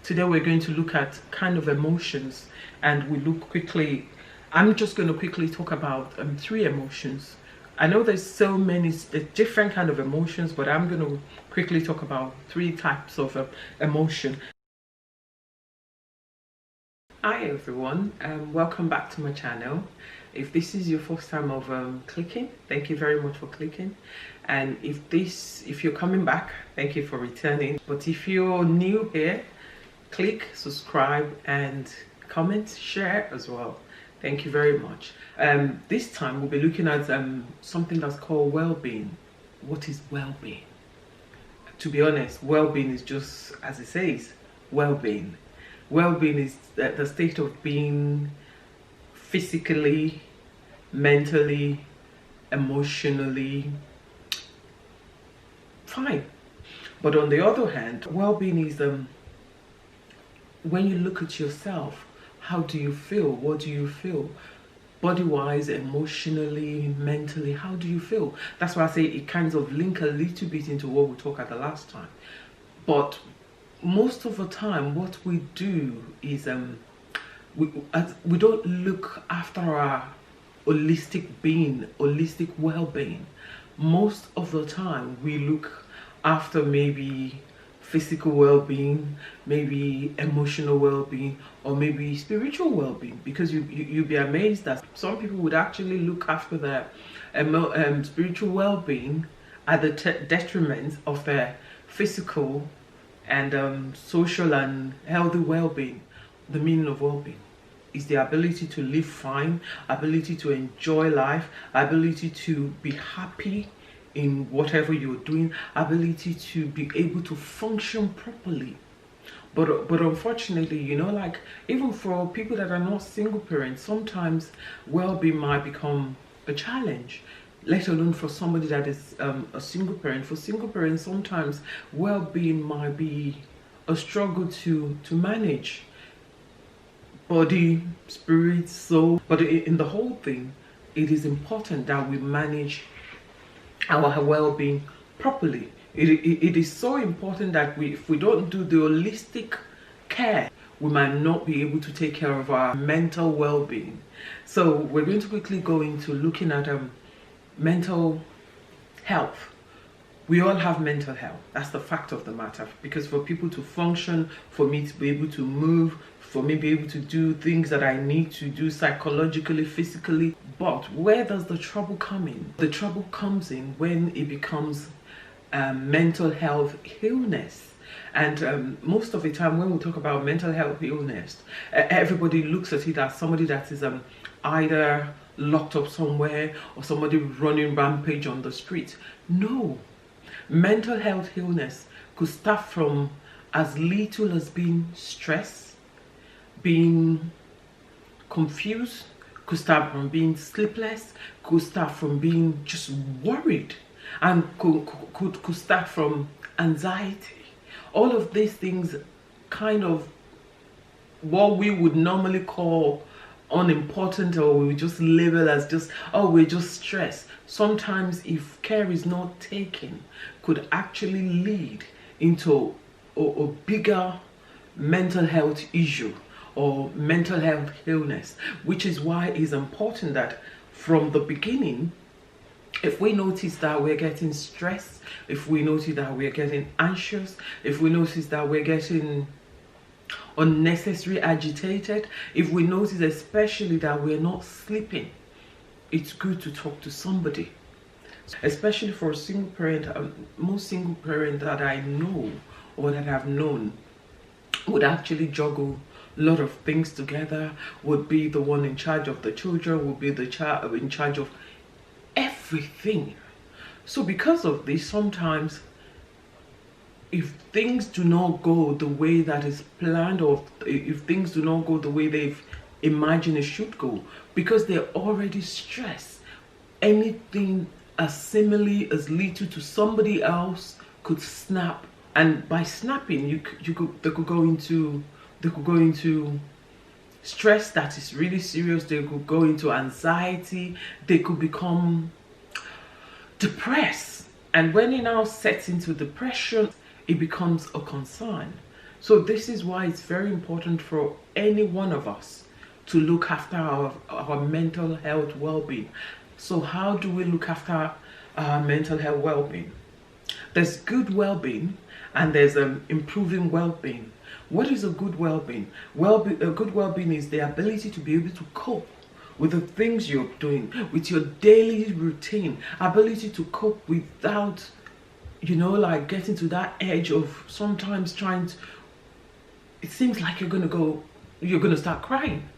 Today we're going to look at kind of emotions, and I'm just going to quickly talk about 3 emotions. I know there's so many different kind of emotions, but I'm going to quickly talk about 3 types of emotion. Hi everyone, welcome back to my channel. If this is your first time of clicking, thank you very much for clicking. And if you're coming back, thank you for returning. But if you're new here, click subscribe and comment, share as well. Thank you very much. This time we'll be looking at something that's called well-being. What is well-being? To be honest, well-being is just as it says, well-being. Well-being is the state of being physically, mentally, emotionally fine. But on the other hand, well-being is when you look at yourself, how do you feel? What do you feel? Body-wise, emotionally, mentally, how do you feel? That's why I say it kind of link a little bit into what we talked at the last time. But most of the time, what we do is we don't look after our holistic being, holistic well-being. Most of the time, we look after maybe physical well-being, maybe emotional well-being, or maybe spiritual well-being, because you'd be amazed that some people would actually look after their spiritual well-being at the detriment of their physical and social and healthy well-being. The meaning of well-being is the ability to live fine, ability to enjoy life, ability to be happy in whatever you're doing, ability to be able to function properly. But unfortunately, you know, like even for people that are not single parents, sometimes well-being might become a challenge, let alone for somebody that is a single parent. For single parents, sometimes well-being might be a struggle to manage. Body, spirit, soul. But in the whole thing, it is important that we manage our well-being properly. It is so important that if we don't do the holistic care, we might not be able to take care of our mental well-being. So we're going to quickly go into looking at mental health. We all have mental health. That's the fact of the matter. Because for people to function, for me to be able to move, for me to be able to do things that I need to do psychologically, physically. But where does the trouble come in? The trouble comes in when it becomes mental health illness. And most of the time when we talk about mental health illness, everybody looks at it as somebody that is either locked up somewhere or somebody running rampage on the street. No. Mental health illness could start from as little as being stressed, being confused, could start from being sleepless, could start from being just worried, and could start from anxiety. All of these things kind of what we would normally call unimportant, or we just label as just, oh, we're just stressed. Sometimes if care is not taken, could actually lead into a bigger mental health issue or mental health illness, which is why it's important that from the beginning, if we notice that we're getting stressed, if we notice that we're getting anxious, if we notice that we're getting unnecessarily agitated, if we notice especially that we're not sleeping, it's good to talk to somebody. Especially for a single parent, most single parents that I know or that I've known would actually juggle a lot of things together, would be the one in charge of the children, would be the child in charge of everything. So because of this, sometimes if things do not go the way that is planned, or if things do not go the way they've imagined it should go, because they're already stressed, anything as similarly as little to somebody else could snap. And by snapping, they could go into stress that is really serious. They could go into anxiety. They could become depressed. And when it now sets into depression, it becomes a concern. So this is why it's very important for any one of us to look after our mental health well-being. So how do we look after our mental health well-being? There's good well-being and there's improving well-being. What is a good well-being? A good well-being is the ability to be able to cope with the things you're doing, with your daily routine, ability to cope without, like getting to that edge of sometimes trying to, it seems like you're going to start crying.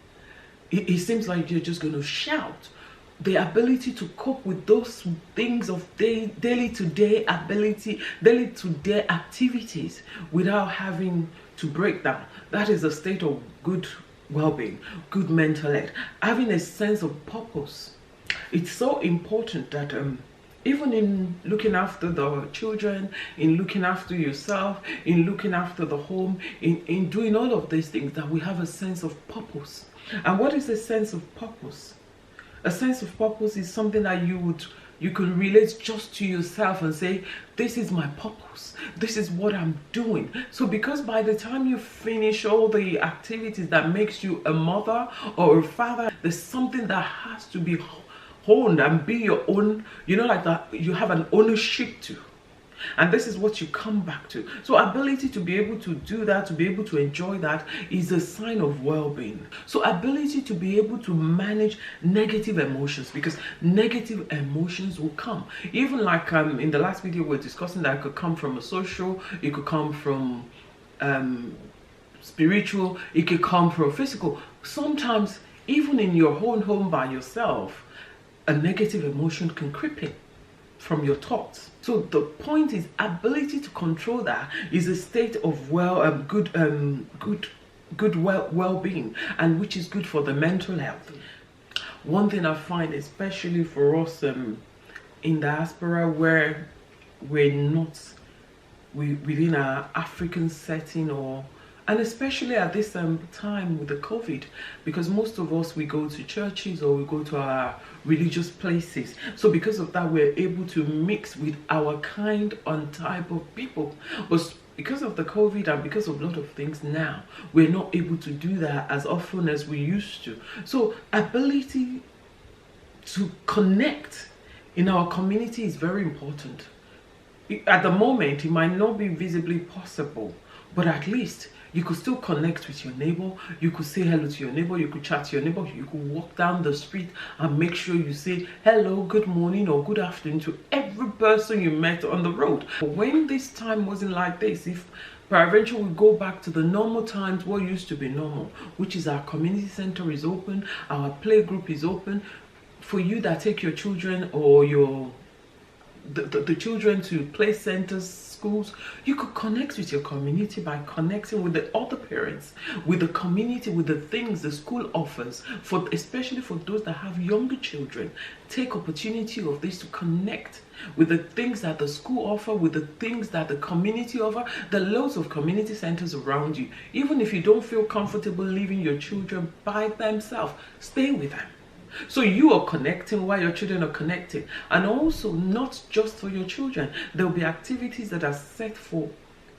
It seems like you're just going to shout. The ability to cope with those things of daily to day activities without having to break down. That is a state of good well-being, good mental health, having a sense of purpose. It's so important that even in looking after the children, in looking after yourself, in looking after the home, in doing all of these things, that we have a sense of purpose. And what is a sense of purpose? A sense of purpose is something that you can relate just to yourself and say, this is my purpose, this is what I'm doing. So because by the time you finish all the activities that makes you a mother or a father, there's something that has to be honed and be your own, like that, you have an ownership to. And this is what you come back to. So ability to be able to do that, to be able to enjoy that, is a sign of well-being. So ability to be able to manage negative emotions, because negative emotions will come. Even like in the last video we're discussing that it could come from a social, it could come from spiritual, it could come from physical. Sometimes even in your own home by yourself, a negative emotion can creep in from your thoughts. So the point is, ability to control that is a state of well-being, and which is good for the mental health. One thing I find, especially for us in diaspora, where we're not within our African setting, and especially at this time with the COVID, because most of us, we go to churches or we go to our religious places. So because of that, we're able to mix with our kind and type of people. But because of the COVID and because of a lot of things now, we're not able to do that as often as we used to. So ability to connect in our community is very important. At the moment, it might not be visibly possible, but at least you could still connect with your neighbor. You could say hello to your neighbor. You could chat to your neighbor. You could walk down the street and make sure you say hello, good morning or good afternoon to every person you met on the road. But when this time wasn't like this, if peradventure we go back to the normal times, what used to be normal, which is our community center is open, our play group is open, for you that take your children or the children to play centers, schools, you could connect with your community by connecting with the other parents, with the community, with the things the school offers, especially for those that have younger children. Take opportunity of this to connect with the things that the school offer, with the things that the community offer. There are loads of community centers around you. Even if you don't feel comfortable leaving your children by themselves, stay with them. So you are connecting while your children are connecting. And also, not just for your children, there will be activities that are set for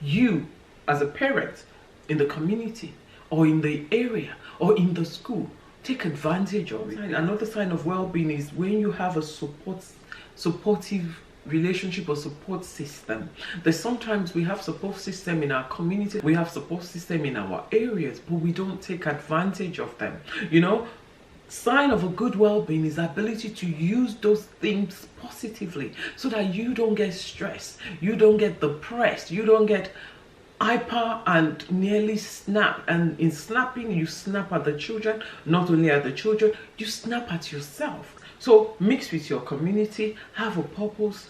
you as a parent in the community or in the area or in the school. Take advantage of it. Another sign of well-being is when you have a supportive relationship or support system. There's sometimes we have support system in our community, we have support system in our areas, but we don't take advantage of them. Sign of a good well-being is the ability to use those things positively so that you don't get stressed, you don't get depressed, you don't get hyper and nearly snap. And in snapping, you snap at the children, not only at the children, you snap at yourself. So mix with your community, have a purpose,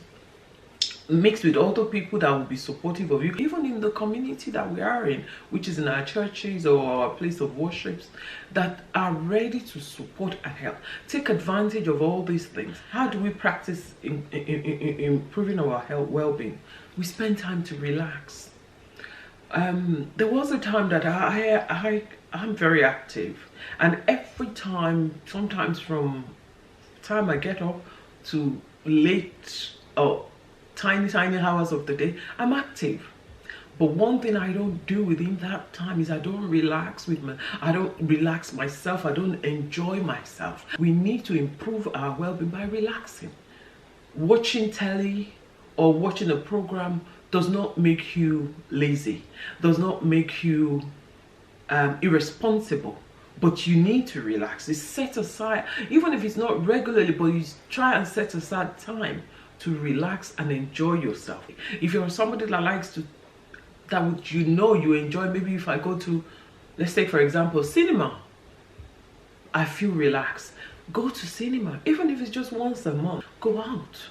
mix with other people that will be supportive of you, even in the community that we are in, which is in our churches or our place of worships, that are ready to support and help. Take advantage of all these things. How do we practice improving our health well-being? We spend time to relax. There was a time that I'm very active, and every time, sometimes from time I get up to late or tiny hours of the day, I'm active. But one thing I don't do within that time is I don't relax I don't relax myself. I don't enjoy myself. We need to improve our well-being by relaxing. Watching telly or watching a program does not make you lazy, does not make you irresponsible. But you need to relax. It's set aside, even if it's not regularly, but you try and set aside time to relax and enjoy yourself. If you're somebody that likes to, you enjoy, maybe if I go to, let's take for example, cinema, I feel relaxed. Go to cinema, even if it's just once a month, go out.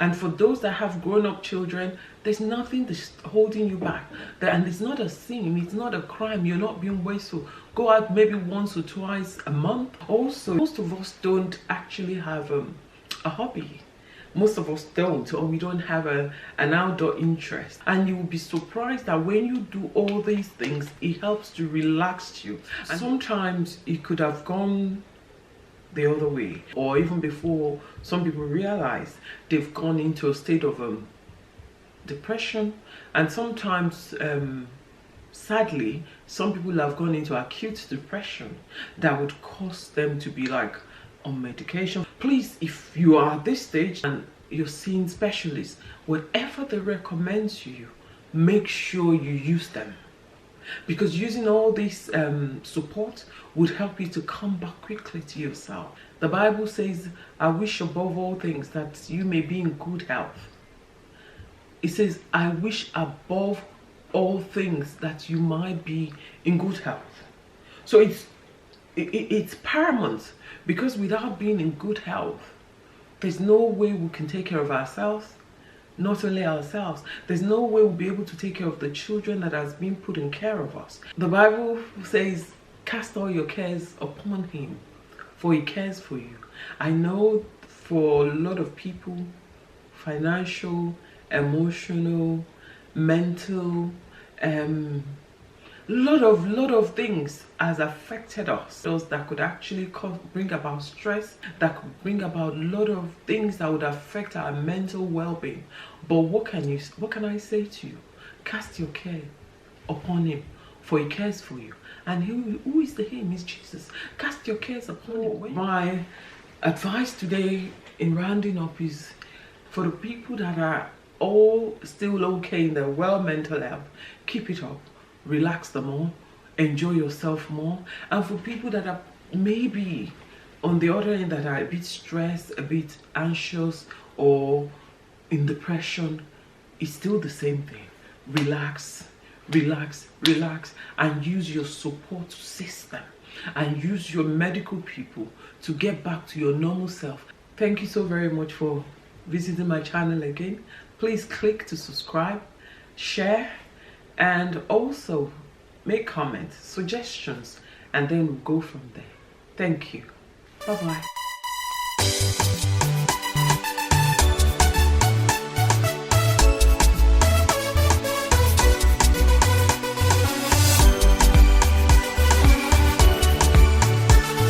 And for those that have grown-up children, there's nothing that's holding you back. And it's not a sin, it's not a crime, you're not being wasteful. Go out maybe once or twice a month. Also, most of us don't actually have a hobby. Most of us don't, or we don't have an outdoor interest. And you will be surprised that when you do all these things, it helps to relax you. And sometimes it could have gone the other way, or even before some people realize they've gone into a state of depression. And sometimes sadly, some people have gone into acute depression that would cause them to be like on medication. Please, if you are at this stage and you're seeing specialists, whatever they recommend to you, make sure you use them. Because using all this support would help you to come back quickly to yourself. The Bible says, I wish above all things that you may be in good health. It says, I wish above all things that you might be in good health. So it's paramount, because without being in good health, there's no way we can take care of ourselves. Not only ourselves, there's no way we'll be able to take care of the children that has been put in care of us. The Bible says, cast all your cares upon him, for he cares for you. I know for a lot of people, financial, emotional, mental, lot of things has affected us. Those that could actually bring about stress, that could bring about a lot of things that would affect our mental well-being. But what can I say to you? Cast your care upon him, for he cares for you. And who is the him? Is Jesus. Cast your cares upon him. My advice today in rounding up is for the people that are all still okay in their mental health, keep it up. Relax them more, enjoy yourself more. And for people that are maybe on the other end, that are a bit stressed, a bit anxious, or in depression, it's still the same thing. Relax, relax, relax, and use your support system and use your medical people to get back to your normal self. Thank you so very much for visiting my channel again. Please click to subscribe, share, and also make comments, suggestions, and then we'll go from there. Thank you. Bye-bye.